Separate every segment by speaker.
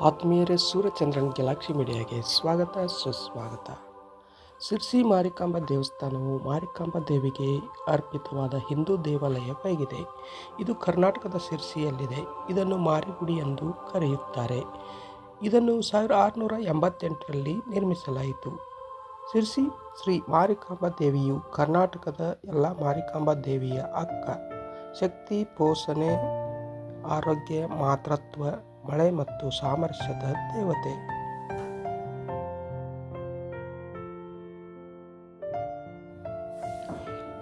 Speaker 1: ಆತ್ಮೀಯರೇ, ಸೂರ್ಯಚಂದ್ರನ್ ಗ್ಯಾಲಕ್ಸಿ ಮೀಡಿಯಾಗೆ ಸ್ವಾಗತ ಸುಸ್ವಾಗತ. ಶಿರ್ಸಿ ಮಾರಿಕಾಂಬಾ ದೇವಸ್ಥಾನವು ಮಾರಿಕಾಂಬಾ ದೇವಿಗೆ ಅರ್ಪಿತವಾದ ಹಿಂದೂ ದೇವಾಲಯವಾಗಿದೆ. ಇದು ಕರ್ನಾಟಕದ ಶಿರ್ಸಿಯಲ್ಲಿದೆ. ಇದನ್ನು ಮಾರಿಗುಡಿ ಎಂದು ಕರೆಯುತ್ತಾರೆ. ಇದನ್ನು 1688ರಲ್ಲಿ ನಿರ್ಮಿಸಲಾಯಿತು. ಶಿರ್ಸಿ ಶ್ರೀ ಮಾರಿಕಾಂಬಾ ದೇವಿಯು ಕರ್ನಾಟಕದ ಎಲ್ಲ ಮಾರಿಕಾಂಬಾ ದೇವಿಯ ಅಕ್ಕ. ಶಕ್ತಿ, ಪೋಷಣೆ, ಆರೋಗ್ಯ, ಮಾತೃತ್ವ, ಮಳೆ ಮತ್ತು ಸಾಮರಸ್ಯದ ದೇವತೆ.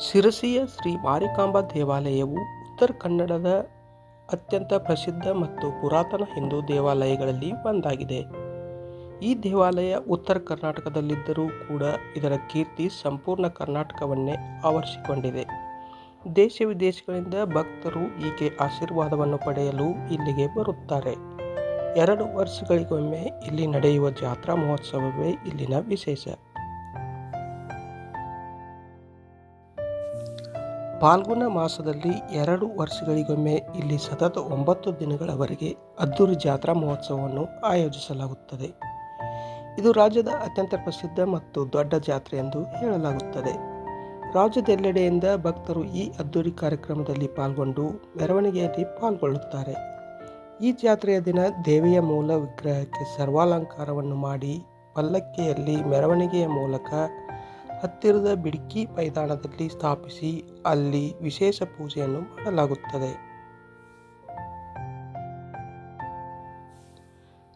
Speaker 1: ಶಿರಸಿಯ ಶ್ರೀ ಮಾರಿಕಾಂಬಾ ದೇವಾಲಯವು ಉತ್ತರ ಕನ್ನಡದ ಅತ್ಯಂತ ಪ್ರಸಿದ್ಧ ಮತ್ತು ಪುರಾತನ ಹಿಂದೂ ದೇವಾಲಯಗಳಲ್ಲಿ ಒಂದಾಗಿದೆ. ಈ ದೇವಾಲಯ ಉತ್ತರ ಕರ್ನಾಟಕದಲ್ಲಿದ್ದರೂ ಕೂಡ ಇದರ ಕೀರ್ತಿ ಸಂಪೂರ್ಣ ಕರ್ನಾಟಕವನ್ನೇ ಆವರಿಸಿಕೊಂಡಿದೆ. ದೇಶ ವಿದೇಶಗಳಿಂದ ಭಕ್ತರು ಹೀಗೆ ಆಶೀರ್ವಾದವನ್ನು ಪಡೆಯಲು ಇಲ್ಲಿಗೆ ಬರುತ್ತಾರೆ. 2 ವರ್ಷಗಳಿಗೊಮ್ಮೆ ಇಲ್ಲಿ ನಡೆಯುವ ಜಾತ್ರಾ ಮಹೋತ್ಸವವೇ ಇಲ್ಲಿನ ವಿಶೇಷ. ಫಾಲ್ಗುಣ ಮಾಸದಲ್ಲಿ 2 ವರ್ಷಗಳಿಗೊಮ್ಮೆ ಇಲ್ಲಿ ಸತತ 9 ದಿನಗಳವರೆಗೆ ಅದ್ದೂರಿ ಜಾತ್ರಾ ಮಹೋತ್ಸವವನ್ನು ಆಯೋಜಿಸಲಾಗುತ್ತದೆ. ಇದು ರಾಜ್ಯದ ಅತ್ಯಂತ ಪ್ರಸಿದ್ಧ ಮತ್ತು ದೊಡ್ಡ ಜಾತ್ರೆ ಎಂದು ಹೇಳಲಾಗುತ್ತದೆ. ರಾಜ್ಯದೆಲ್ಲೆಡೆಯಿಂದ ಭಕ್ತರು ಈ ಅದ್ದೂರಿ ಕಾರ್ಯಕ್ರಮದಲ್ಲಿ ಪಾಲ್ಗೊಂಡು ಮೆರವಣಿಗೆಯಲ್ಲಿ ಪಾಲ್ಗೊಳ್ಳುತ್ತಾರೆ. ಈ ಜಾತ್ರೆಯ ದಿನ ದೇವಿಯ ಮೂಲ ವಿಗ್ರಹಕ್ಕೆ ಸರ್ವಾಲಂಕಾರವನ್ನು ಮಾಡಿ ಪಲ್ಲಕ್ಕಿಯಲ್ಲಿ ಮೆರವಣಿಗೆಯ ಮೂಲಕ ಹತ್ತಿರದ ಬಿಡ್ಕಿ ಮೈದಾನದಲ್ಲಿ ಸ್ಥಾಪಿಸಿ ಅಲ್ಲಿ ವಿಶೇಷ ಪೂಜೆಯನ್ನು ಮಾಡಲಾಗುತ್ತದೆ.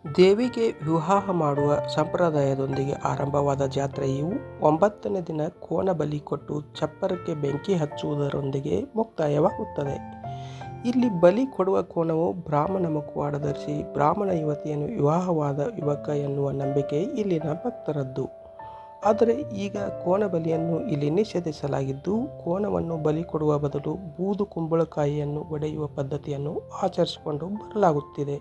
Speaker 1: ದೇವಿಗೆ ವಿವಾಹ ಮಾಡುವ ಸಂಪ್ರದಾಯದೊಂದಿಗೆ ಆರಂಭವಾದ ಜಾತ್ರೆಯು 9ನೇ ದಿನ ಕೋಣ ಬಲಿ ಕೊಟ್ಟು ಚಪ್ಪರಕ್ಕೆ ಬೆಂಕಿ ಹಚ್ಚುವುದರೊಂದಿಗೆ ಮುಕ್ತಾಯವಾಗುತ್ತದೆ. ಇಲ್ಲಿ ಬಲಿ ಕೊಡುವ ಕೋಣವು ಬ್ರಾಹ್ಮಣ ಮುಖವಾಡ ಧರಿಸಿ ಬ್ರಾಹ್ಮಣ ಯುವತಿಯನ್ನು ವಿವಾಹವಾದ ಯುವಕ ಎನ್ನುವ ನಂಬಿಕೆ ಇಲ್ಲಿನ ಭಕ್ತರದ್ದು. ಆದರೆ ಈಗ ಕೋಣ ಬಲಿಯನ್ನು ಇಲ್ಲಿ ನಿಷೇಧಿಸಲಾಗಿದ್ದು, ಕೋಣವನ್ನು ಬಲಿ ಕೊಡುವ ಬದಲು ಬೂದು ಕುಂಬಳಕಾಯಿಯನ್ನು ಒಡೆಯುವ ಪದ್ಧತಿಯನ್ನು ಆಚರಿಸಿಕೊಂಡು ಬರಲಾಗುತ್ತಿದೆ.